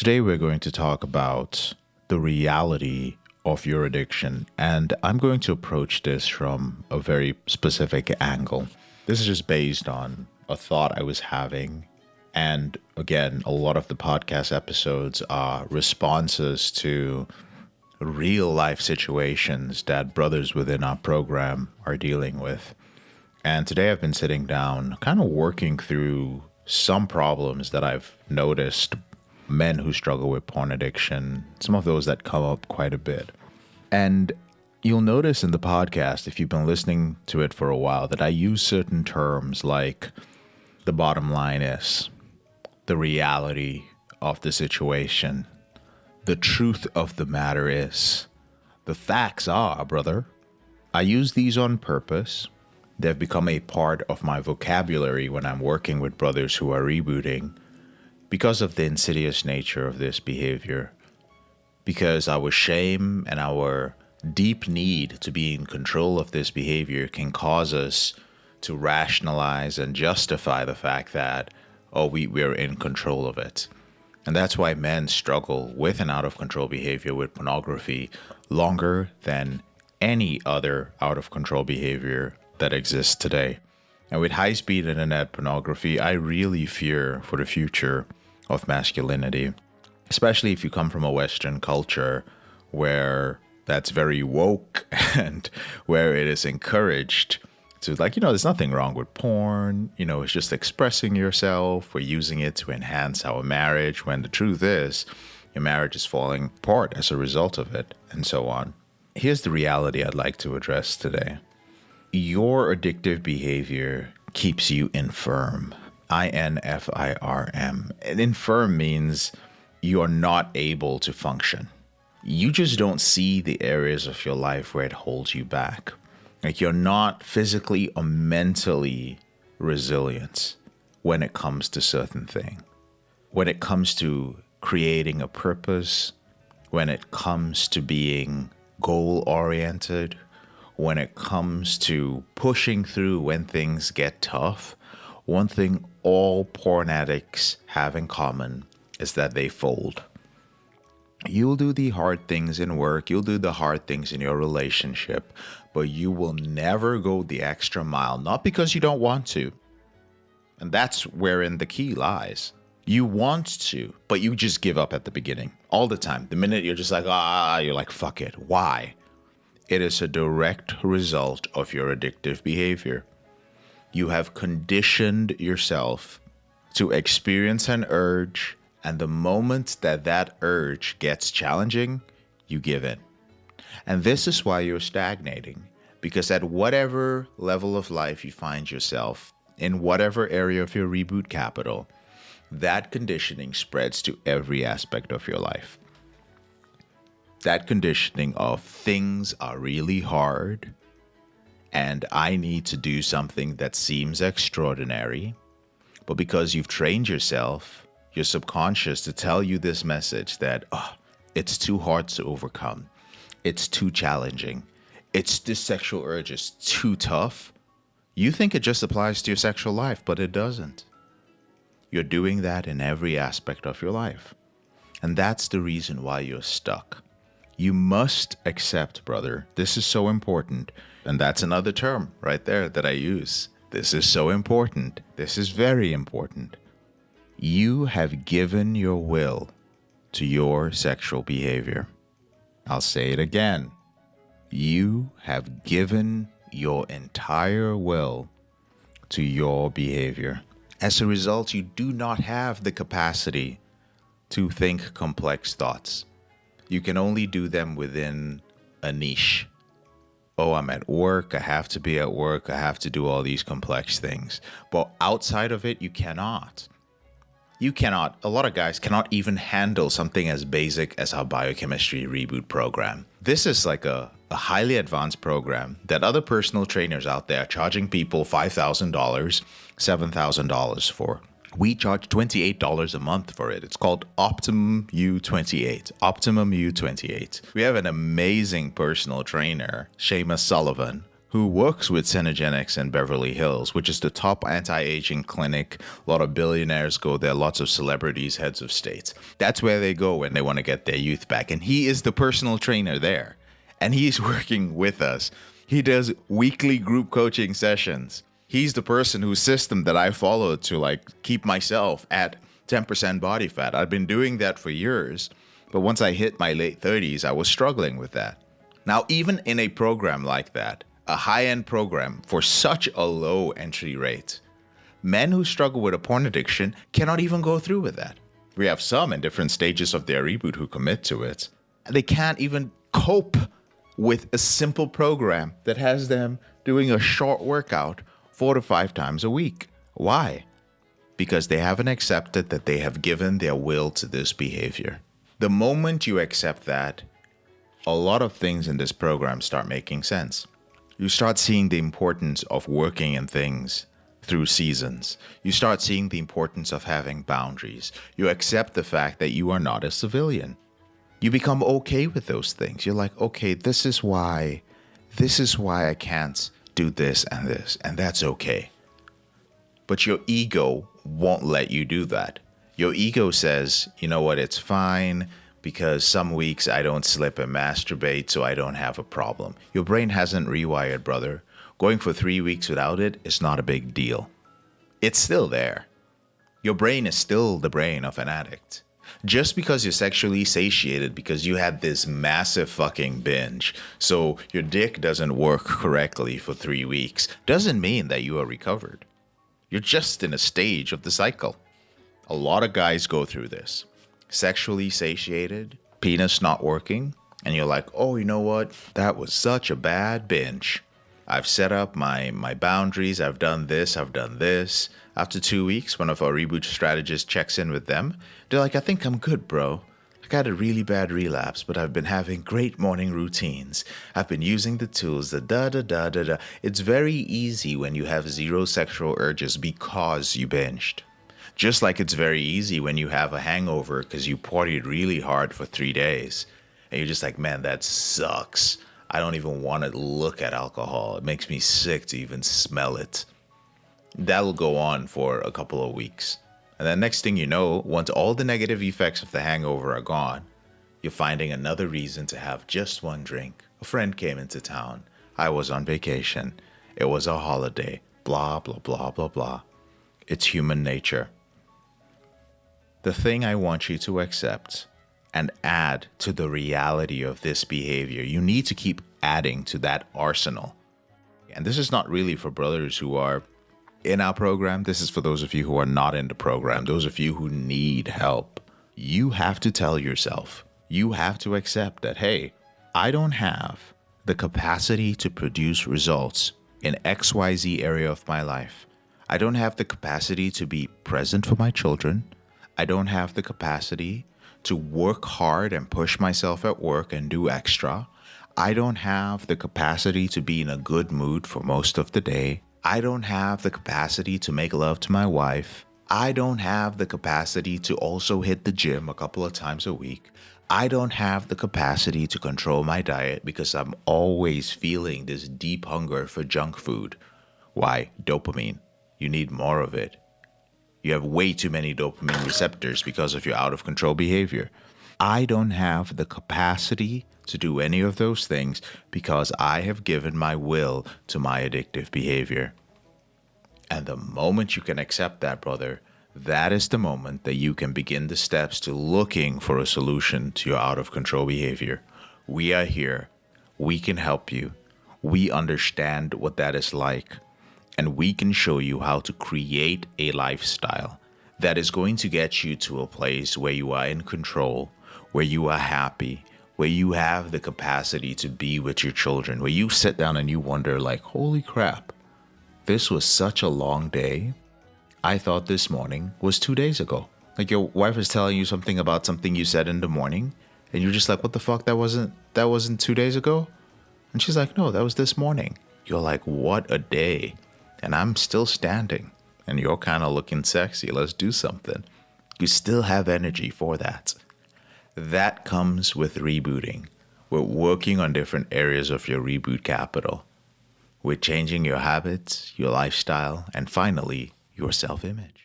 Today we're going to talk about the reality of your addiction, and I'm going to approach this from a very specific angle. This is just based on a thought I was having, and again, a lot of the podcast episodes are responses to real life situations that brothers within our program are dealing with. And today I've been sitting down, kind of working through some problems that I've noticed men who struggle with porn addiction, some of those that come up quite a bit. And you'll notice in the podcast, if you've been listening to it for a while, that I use certain terms like the bottom line is, the reality of the situation, the truth of the matter is, the facts are, brother. I use these on purpose. They've become a part of my vocabulary when I'm working with brothers who are rebooting because of the insidious nature of this behavior, because our shame and our deep need to be in control of this behavior can cause us to rationalize and justify the fact that, we're in control of it. And that's why men struggle with an out-of-control behavior with pornography longer than any other out-of-control behavior that exists today. And with high-speed internet pornography, I really fear for the future of masculinity, especially if you come from a Western culture where that's very woke and where it is encouraged to, there's nothing wrong with porn. It's just expressing yourself. We're using it to enhance our marriage, when the truth is your marriage is falling apart as a result of it, and so on. Here's the reality I'd like to address today. Your addictive behavior keeps you infirm. INFIRM. And infirm means you're not able to function. You just don't see the areas of your life where it holds you back. Like, you're not physically or mentally resilient when it comes to certain things. When it comes to creating a purpose, when it comes to being goal-oriented, when it comes to pushing through when things get tough, one thing all porn addicts have in common is that they fold. You'll do the hard things in work, you'll do the hard things in your relationship, but you will never go the extra mile, not because you don't want to. And that's wherein the key lies. You want to, but you just give up at the beginning, all the time. The minute you're just like, you're like, fuck it. Why? It is a direct result of your addictive behavior. You have conditioned yourself to experience an urge, and the moment that urge gets challenging, you give in. And this is why you're stagnating, because at whatever level of life you find yourself, in whatever area of your reboot capital, that conditioning spreads to every aspect of your life. That conditioning of things are really hard, and I need to do something that seems extraordinary, but because you've trained yourself, your subconscious, to tell you this message that, it's too hard to overcome, it's too challenging, this sexual urge is too tough, you think it just applies to your sexual life, but it doesn't. You're doing that in every aspect of your life. And that's the reason why you're stuck. You must accept, brother, this is so important. And that's another term right there that I use. This is so important. This is very important. You have given your will to your sexual behavior. I'll say it again. You have given your entire will to your behavior. As a result, you do not have the capacity to think complex thoughts. You can only do them within a niche. I'm at work, I have to be at work, I have to do all these complex things. But outside of it, you cannot. A lot of guys cannot even handle something as basic as our biochemistry reboot program. This is like a highly advanced program that other personal trainers out there are charging people $5,000, $7,000 for. We charge $28 a month for it. It's called Optimum U28. Optimum U28. We have an amazing personal trainer, Seamus Sullivan, who works with Synergenics in Beverly Hills, which is the top anti-aging clinic. A lot of billionaires go there, lots of celebrities, heads of states. That's where they go when they want to get their youth back. And he is the personal trainer there. And he's working with us. He does weekly group coaching sessions. He's the person whose system that I followed to like keep myself at 10% body fat. I've been doing that for years. But once I hit my late 30s, I was struggling with that. Now, even in a program like that, a high-end program for such a low entry rate, men who struggle with a porn addiction cannot even go through with that. We have some in different stages of their reboot who commit to it. They can't even cope with a simple program that has them doing a short workout 4 to 5 times a week. Why? Because they haven't accepted that they have given their will to this behavior. The moment you accept that, a lot of things in this program start making sense. You start seeing the importance of working in things through seasons. You start seeing the importance of having boundaries. You accept the fact that you are not a civilian. You become okay with those things. You're like, okay, this is why I can't do this, and that's okay. But your ego won't let you do that. Your ego says, you know what, it's fine, because some weeks I don't slip and masturbate, so I don't have a problem. Your brain hasn't rewired, brother. Going for 3 weeks without it is not a big deal. It's still there. Your brain is still the brain of an addict. Just because you're sexually satiated because you had this massive fucking binge, so your dick doesn't work correctly for 3 weeks, doesn't mean that you are recovered. You're just in a stage of the cycle. A lot of guys go through this. Sexually satiated, penis not working, and you're like, oh, you know what? That was such a bad binge. I've set up my boundaries. I've done this. After 2 weeks, one of our reboot strategists checks in with them. They're like, I think I'm good, bro. I had a really bad relapse, but I've been having great morning routines. I've been using the tools, the da-da-da-da-da. It's very easy when you have zero sexual urges because you binged. Just like it's very easy when you have a hangover because you partied really hard for 3 days. And you're just like, man, that sucks. I don't even want to look at alcohol. It makes me sick to even smell it. That'll go on for a couple of weeks. And then next thing you know, once all the negative effects of the hangover are gone, you're finding another reason to have just one drink. A friend came into town. I was on vacation. It was a holiday. Blah, blah, blah, blah, blah. It's human nature. The thing I want you to accept and add to the reality of this behavior, you need to keep adding to that arsenal. And this is not really for brothers who are in our program. This is for those of you who are not in the program, those of you who need help. You have to tell yourself, you have to accept that, hey, I don't have the capacity to produce results in XYZ area of my life. I don't have the capacity to be present for my children. I don't have the capacity to work hard and push myself at work and do extra. I don't have the capacity to be in a good mood for most of the day. I don't have the capacity to make love to my wife. I don't have the capacity to also hit the gym a couple of times a week. I don't have the capacity to control my diet because I'm always feeling this deep hunger for junk food. Why? Dopamine. You need more of it. You have way too many dopamine receptors because of your out of control behavior. I don't have the capacity to do any of those things because I have given my will to my addictive behavior. And the moment you can accept that, brother, that is the moment that you can begin the steps to looking for a solution to your out of control behavior. We are here. We can help you. We understand what that is like. And we can show you how to create a lifestyle that is going to get you to a place where you are in control, where you are happy, where you have the capacity to be with your children, where you sit down and you wonder like, holy crap, this was such a long day. I thought this morning was 2 days ago. Like your wife is telling you something about something you said in the morning, and you're just like, what the fuck, that wasn't 2 days ago? And she's like, no, that was this morning. You're like, what a day. And I'm still standing, and you're kind of looking sexy. Let's do something. You still have energy for that. That comes with rebooting. We're working on different areas of your reboot capital. with changing your habits, your lifestyle, and finally, your self image.